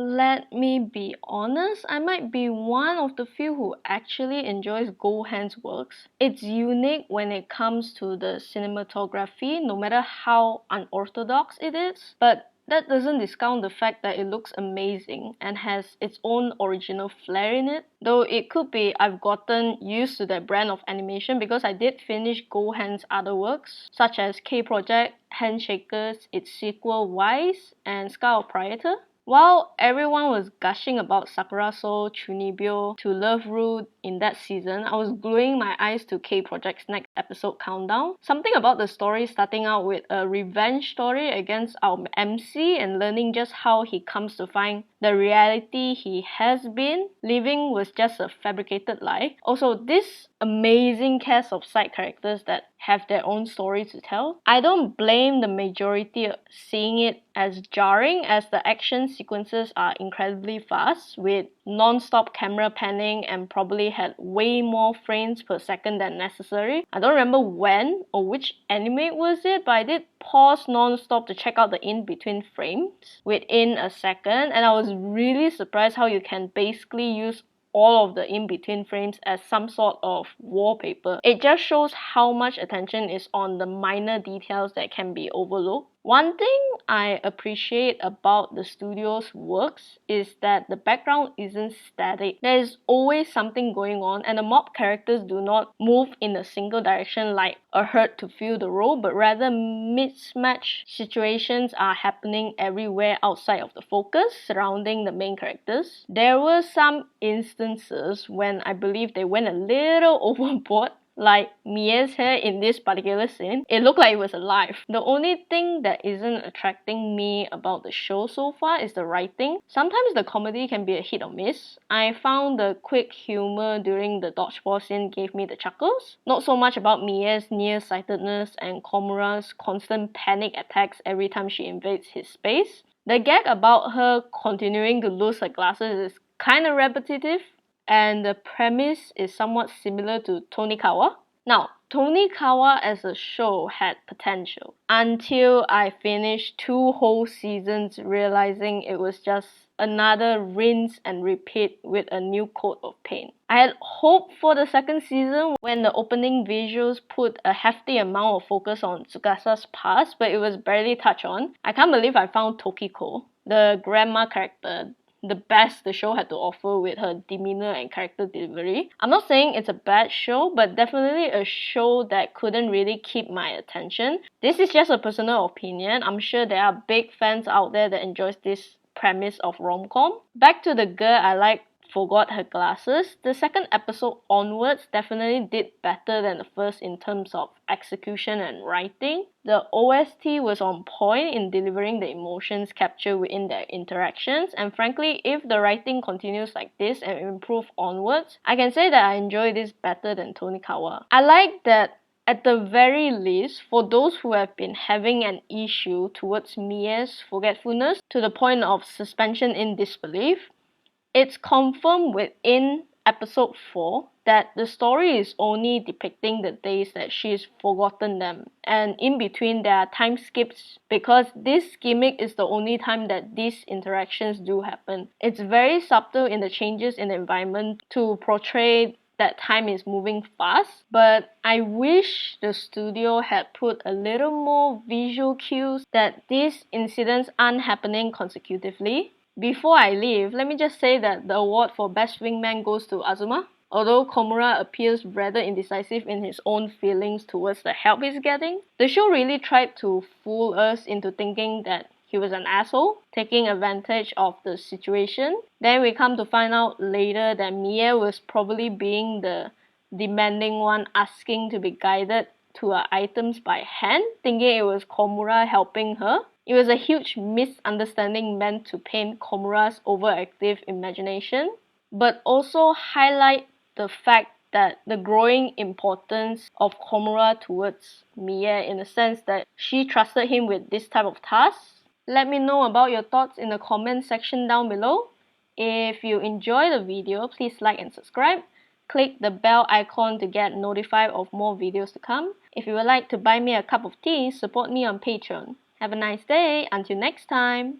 Let me be honest, I might be one of the few who actually enjoys Gohan's works. It's unique when it comes to the cinematography, no matter how unorthodox it is, but that doesn't discount the fact that it looks amazing and has its own original flair in it. Though it could be I've gotten used to that brand of animation because I did finish Gohan's other works, such as K-Project, Handshakers, its sequel Wise, and Scar of Praetor. While everyone was gushing about Sakura Soul, Chunibyo, to Love Root in that season, I was gluing my eyes to K-Project's next episode countdown. Something about the story starting out with a revenge story against our MC and learning just how he comes to find the reality he has been living was just a fabricated lie. Also, this amazing cast of side characters that have their own story to tell. I don't blame the majority seeing it as jarring, as the action sequences are incredibly fast with non-stop camera panning and probably had way more frames per second than necessary. I don't remember when or which anime was it, but I did pause non-stop to check out the in-between frames within a second, and I was really surprised how you can basically use all of the in-between frames as some sort of wallpaper. It just shows how much attention is on the minor details that can be overlooked. One thing I appreciate about the studio's works is that the background isn't static. There is always something going on, and the mob characters do not move in a single direction like a herd to fill the role, but rather mismatched situations are happening everywhere outside of the focus surrounding the main characters. There were some instances when I believe they went a little overboard, like Mie's hair in this particular scene. It looked like it was alive. The only thing that isn't attracting me about the show so far is the writing. Sometimes the comedy can be a hit or miss. I found the quick humor during the dodgeball scene gave me the chuckles. Not so much about Mie's nearsightedness and Komura's constant panic attacks every time she invades his space. The gag about her continuing to lose her glasses is kind of repetitive, and the premise is somewhat similar to Tonikawa. Now, Tonikawa as a show had potential until I finished 2 whole seasons realizing it was just another rinse and repeat with a new coat of paint. I had hoped for the second season when the opening visuals put a hefty amount of focus on Tsukasa's past, but it was barely touched on. I can't believe I found Tokiko, the grandma character, the best the show had to offer with her demeanor and character delivery. I'm not saying it's a bad show, but definitely a show that couldn't really keep my attention. This is just a personal opinion. I'm sure there are big fans out there that enjoys this premise of rom-com. Back to the girl I like forgot her glasses. The second episode onwards definitely did better than the first in terms of execution and writing. The OST was on point in delivering the emotions captured within their interactions, and frankly, if the writing continues like this and improves onwards, I can say that I enjoy this better than Tonikawa. I like that at the very least, for those who have been having an issue towards Mie's forgetfulness to the point of suspension in disbelief, it's confirmed within episode 4 that the story is only depicting the days that she's forgotten them, and in between there are time skips because this gimmick is the only time that these interactions do happen. It's very subtle in the changes in the environment to portray that time is moving fast, but I wish the studio had put a little more visual cues that these incidents aren't happening consecutively. Before I leave, let me just say that the award for Best Wingman goes to Azuma. Although Komura appears rather indecisive in his own feelings towards the help he's getting, the show really tried to fool us into thinking that he was an asshole, taking advantage of the situation. Then we come to find out later that Mie was probably being the demanding one, asking to be guided to her items by hand, thinking it was Komura helping her. It was a huge misunderstanding meant to paint Komura's overactive imagination, but also highlight the fact that the growing importance of Komura towards Mie in the sense that she trusted him with this type of tasks. Let me know about your thoughts in the comment section down below. If you enjoy the video, please like and subscribe. Click the bell icon to get notified of more videos to come. If you would like to buy me a cup of tea, support me on Patreon. Have a nice day. Until next time.